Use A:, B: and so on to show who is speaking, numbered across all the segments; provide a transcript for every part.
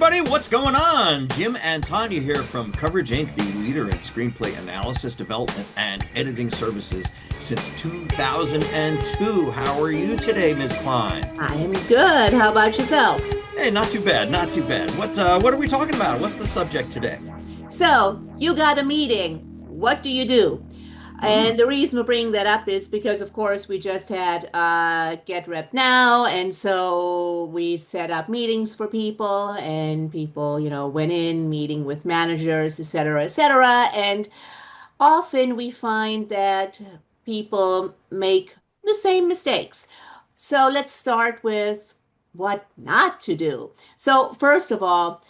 A: everybody, what's going on? Jim and Tanya here from Coverage Inc., the leader in screenplay analysis, development, and editing services since 2002. How are you today, Ms. Klein?
B: I am good. How about yourself?
A: Hey, not too bad, not too bad. What are we talking about? What's the subject today?
B: So, you got a meeting. What do you do?
A: Hmm.
B: And the reason we're bringing that up is because, of course, we just had Get Rep Now, and so we set up meetings for people, and people, went in meeting with managers, et cetera, et cetera. And often we find that people make the same mistakes. So let's start with what not to do. So, first of all,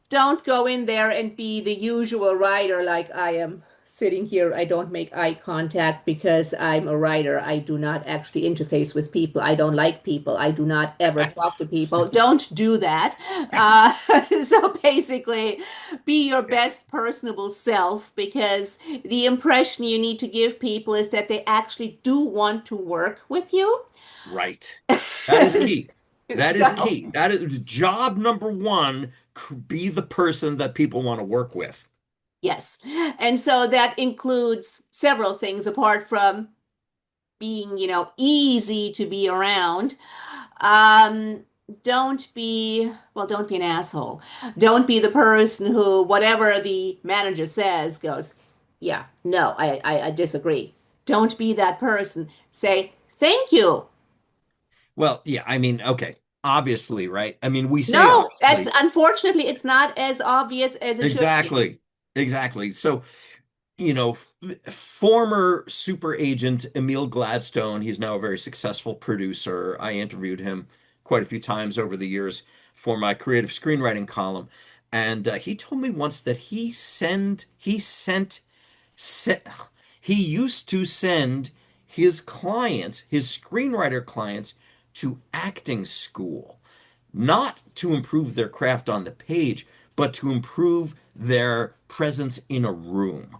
B: don't go in there and be the usual writer like I am sitting here. I don't make eye contact because I'm a writer. I do not actually interface with people. I don't like people. I do not ever talk to people. Don't do that. So basically, be your best personable self, because the impression you need to give people is that they actually do want to work with you.
A: Right. That is key. That is
B: So,
A: key. That is job number one. Be the person that people want to work with.
B: yes. And so that includes several things apart from being, easy to be around. Um, don't be an asshole. Don't be the person who, whatever the manager says, goes, yeah, no, I disagree. Don't be that person. Say, thank you.
A: Well, yeah, I mean, okay, obviously, right? I mean, we say
B: No, that's
A: obviously.
B: unfortunately, it's not as obvious as it should be.
A: Exactly. Exactly. So, former super agent Emil Gladstone, he's now a very successful producer. I interviewed him quite a few times over the years for my creative screenwriting column. And he told me once that se- he used to send his clients, his screenwriter clients, to acting school, not to improve their craft on the page, but to improve their presence in a room,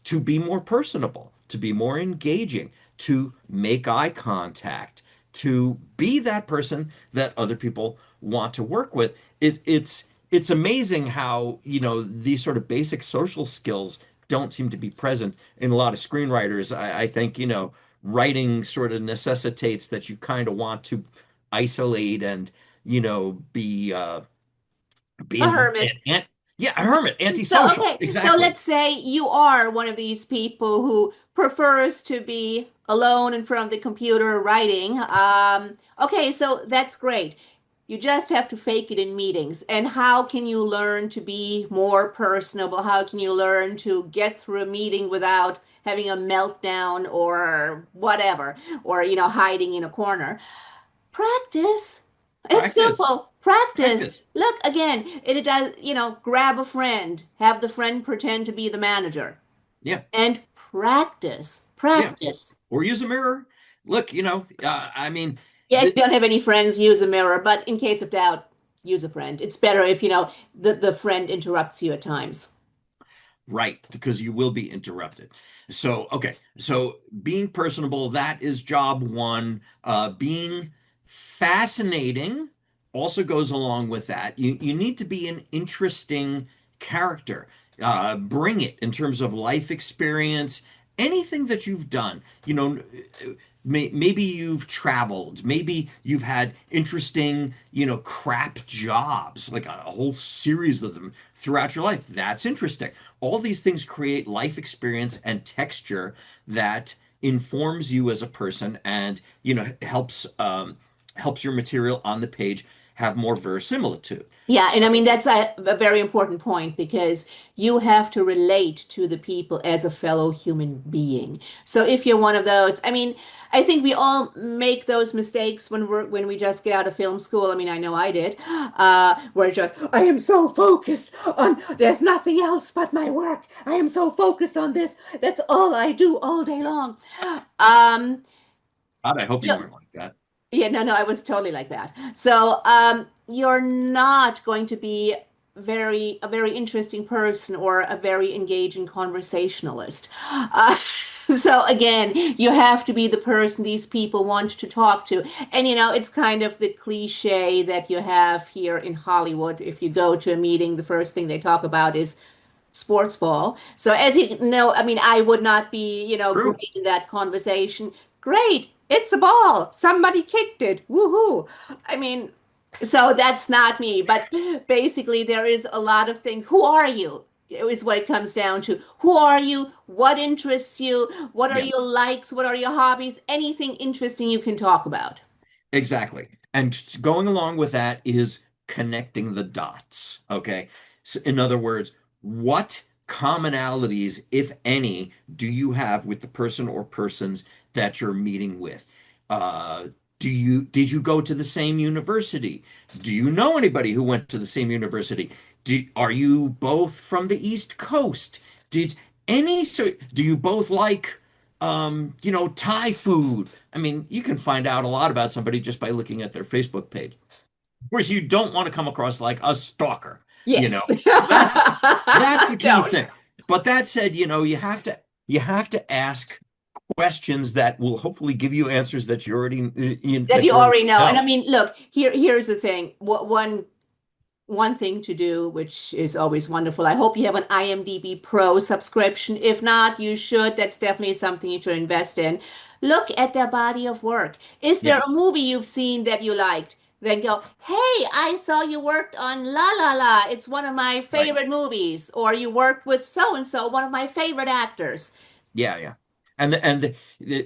A: to be more personable, to be more engaging, to make eye contact, to be that person that other people want to work with. It's amazing how, these sort of basic social skills don't seem to be present in a lot of screenwriters. I think, writing sort of necessitates that you kind of want to isolate and, be
B: A hermit.
A: yeah, a hermit,
B: So,
A: antisocial.
B: okay, so
A: Exactly.
B: let's say you are one of these people who prefers to be alone in front of the computer writing. Okay, so that's great. You just have to fake it in meetings. And how can you learn to be more personable? How can you learn to get through a meeting without having a meltdown or whatever, or, hiding in a corner? Practice. It's
A: Practice.
B: simple. Practice.
A: Practice.
B: Look, again, it does, grab a friend, have the friend pretend to be the manager,
A: Yeah.
B: and practice.
A: Yeah.
B: Practice.
A: Or use a mirror. Look, I mean,
B: Yeah, if
A: the,
B: you don't have any friends, use a mirror, but in case of doubt, use a friend. It's better if, the friend interrupts you at times.
A: right, because you will be interrupted. So, okay. So being personable, that is job one. Being fascinating also goes along with that. You need to be an interesting character. Bring it in terms of life experience, anything that you've done. Maybe you've traveled, maybe you've had interesting, crap jobs, like a whole series of them throughout your life. That's interesting. All these things create life experience and texture that informs you as a person and, helps your material on the page have more verisimilitude.
B: Yeah, and
A: So,
B: I mean that's a very important point, because you have to relate to the people as a fellow human being. So if you're one of those, I mean, I think we all make those mistakes when we just get out of film school. I mean, I know I did. Where just I am so focused on there's nothing else but my work. I am so focused on this. That's all I do all day long. Um,
A: God, I hope you
B: yeah,
A: weren't like that.
B: yeah, no, I was totally like that. So, you're not going to be a very interesting person or a very engaging conversationalist. So again, you have to be the person these people want to talk to. And it's kind of the cliche that you have here in Hollywood. If you go to a meeting, the first thing they talk about is sports ball. So as you know, I mean, I would not be,
A: True.
B: great in that conversation. Great, it's a ball. Somebody kicked it. Woohoo. I mean, so that's not me. But basically, there is a lot of things. Who are you? Is what it comes down to. Who are you? What interests you? What are
A: Yeah.
B: your likes? What are your hobbies? Anything interesting you can talk about.
A: Exactly. And going along with that is connecting the dots. Okay. So in other words, what commonalities, if any, do you have with the person or persons that you're meeting with? Uh, did you go to the same university? Do you know anybody who went to the same university? Are you both from the East Coast? Did do you both like Thai food? I mean, you can find out a lot about somebody just by looking at their Facebook page. Of course, you don't want to come across like a stalker, you know.
B: Yes.
A: So that's the key
B: Don't.
A: thing. But that said, you have to ask questions that will hopefully give you answers
B: That
A: that
B: you
A: you already
B: already know. And I
A: know.
B: mean, look, here's the thing. One thing to do, which is always wonderful. I hope you have an IMDb Pro subscription. If not, you should. That's definitely something you should invest in. Look at their body of work. Is
A: Yeah,
B: there a movie you've seen that you liked? Then go, hey, I saw you worked on La La La. It's one of my
A: right.
B: favorite movies. Or you worked with so and so, one of my favorite actors.
A: Yeah, yeah.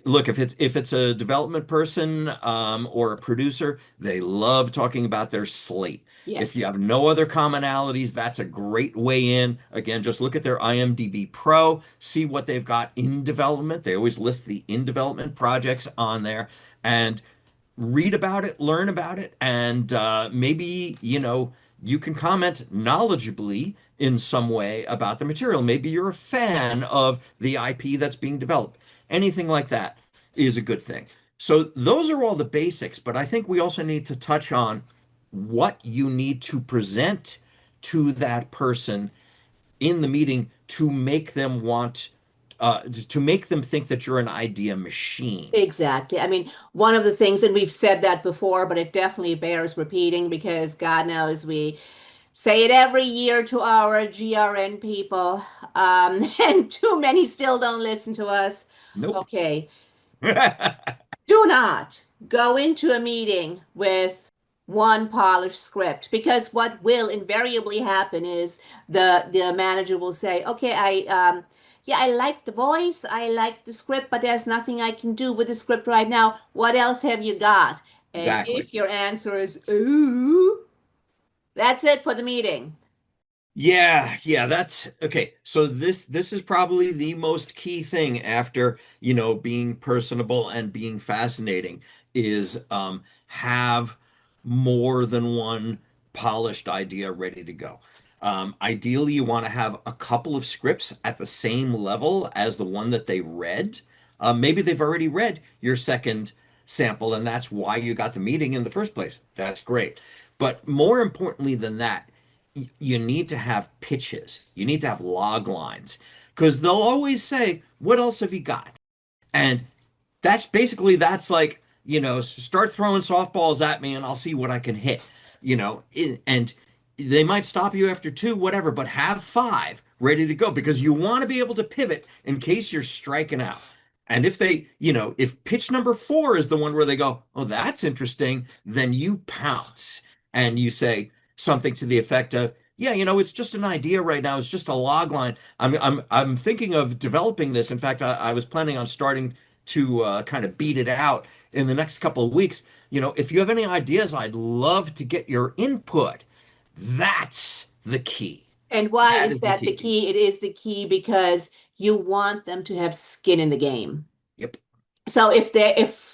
A: Look, if it's a development person or a producer, they love talking about their slate. If you
B: Yes.
A: have no other commonalities, that's a great way in. Again, just look at their IMDb Pro, see what they've got in development. They always list the in development projects on there, and read about it, learn about it, and maybe, you can comment knowledgeably in some way about the material. Maybe you're a fan of the IP that's being developed. Anything like that is a good thing. So those are all the basics, but I think we also need to touch on what you need to present to that person in the meeting to make them think that you're an idea machine.
B: Exactly. I mean, one of the things, and we've said that before, but it definitely bears repeating because God knows we say it every year to our GRN people, and too many still don't listen to us.
A: Nope.
B: Okay. Do not go into a meeting with one polished script because what will invariably happen is the manager will say, "Okay, yeah, I like the voice, I like the script, but there's nothing I can do with the script right now. What else have you got?" And
A: Exactly.
B: if your answer is ooh, that's it for the meeting.
A: Yeah, yeah, that's okay. So this is probably the most key thing after, being personable and being fascinating is have more than one polished idea ready to go. Ideally, you want to have a couple of scripts at the same level as the one that they read. Maybe they've already read your second sample, and that's why you got the meeting in the first place. That's great. But more importantly than that, you need to have pitches. You need to have log lines because they'll always say, "What else have you got?" And that's like, start throwing softballs at me and I'll see what I can hit, and they might stop you after two, whatever, but have five ready to go because you want to be able to pivot in case you're striking out. And if pitch number four is the one where they go, "Oh, that's interesting," then you pounce and you say something to the effect of, "Yeah, it's just an idea right now. It's just a log line. I'm thinking of developing this. In fact, I was planning on starting to kind of beat it out in the next couple of weeks. If you have any ideas, I'd love to get your input." That's the key.
B: And why
A: That
B: is
A: is the
B: that the
A: key.
B: key? It is the key because you want them to have skin in the game.
A: Yep.
B: So if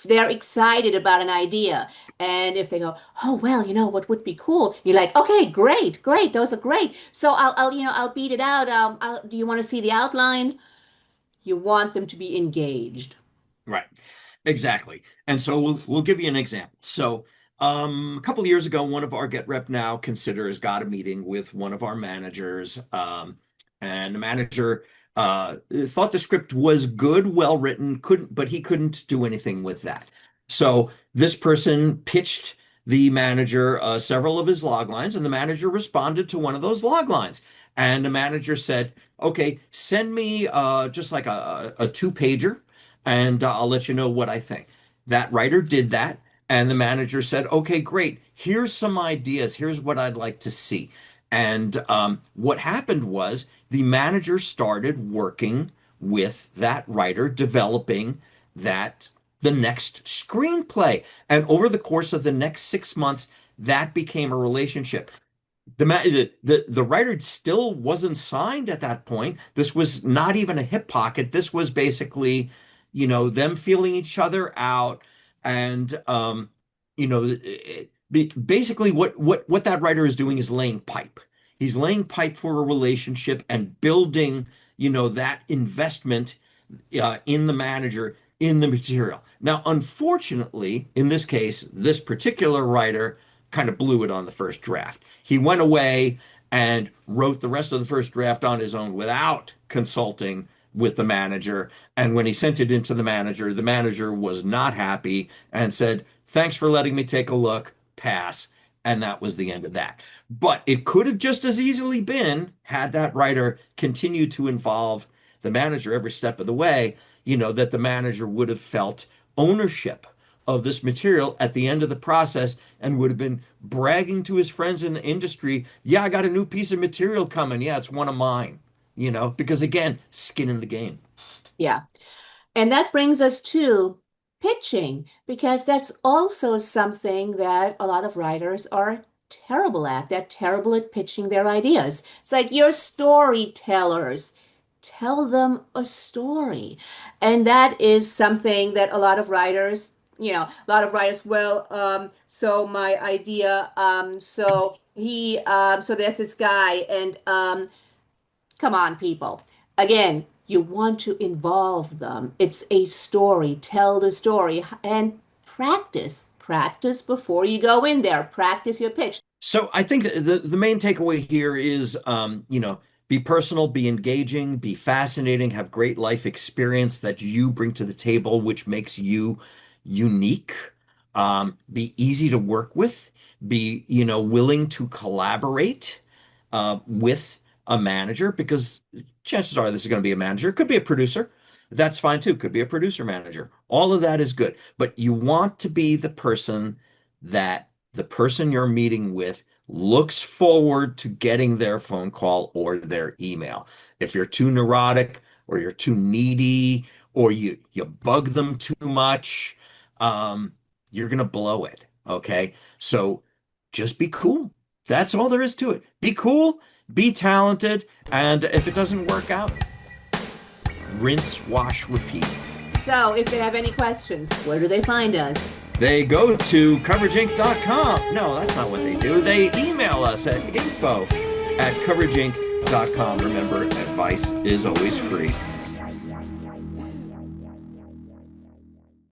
B: they're excited about an idea and if they go, oh well, what would be cool? You're like, okay, great, great, those are great. So I'll beat it out. Do you want to see the outline? You want them to be engaged.
A: Right. Exactly. And so we'll give you an example. So A couple of years ago, one of our Get Rep Now considers got a meeting with one of our managers, and the manager thought the script was good, well written, but he couldn't do anything with that. So this person pitched the manager several of his log lines, and the manager responded to one of those log lines. And the manager said, "Okay, send me just like a two-pager, and I'll let you know what I think." That writer did that. And the manager said, "Okay, great. Here's some ideas. Here's what I'd like to see." And what happened was the manager started working with that writer, developing that the next screenplay. And over the course of the next 6 months, that became a relationship. The writer still wasn't signed at that point. This was not even a hip pocket. This was basically, them feeling each other out, and basically what that writer is doing is laying pipe. He's laying pipe for a relationship and building, that investment in the manager, in the material. Now, unfortunately, in this case, this particular writer kind of blew it on the first draft. He went away and wrote the rest of the first draft on his own without consulting with the manager. And when he sent it into the manager was not happy and said, "Thanks for letting me take a look, pass." And that was the end of that. But it could have just as easily been, had that writer continued to involve the manager every step of the way, that the manager would have felt ownership of this material at the end of the process and would have been bragging to his friends in the industry, "Yeah, I got a new piece of material coming. Yeah, it's one of mine." Because again, skin in the game.
B: Yeah. And that brings us to pitching, because that's also something that a lot of writers are terrible at. They're terrible at pitching their ideas. It's like, you're storytellers. Tell them a story. And that is something that a lot of writers, well, so my idea, so there's this guy, and come on, people. Again, you want to involve them. It's a story. Tell the story and practice. Practice before you go in there. Practice your pitch.
A: So I think the main takeaway here is, be personal, be engaging, be fascinating, have great life experience that you bring to the table, which makes you unique. Be easy to work with, be, willing to collaborate with a manager, because chances are this is going to be a manager. It could be a producer. That's fine too. Could be a producer manager. All of that is good. But you want to be the person that the person you're meeting with looks forward to getting their phone call or their email. If you're too neurotic or you're too needy or you bug them too much, you're going to blow it. Okay. So just be cool. That's all there is to it. Be cool, be talented, and if it doesn't work out, rinse, wash, repeat.
B: So if they have any questions, where do they find us?
A: They go to coverageinc.com. No, that's not what they do. They email us at info@coverageinc.com. Remember, advice is always free.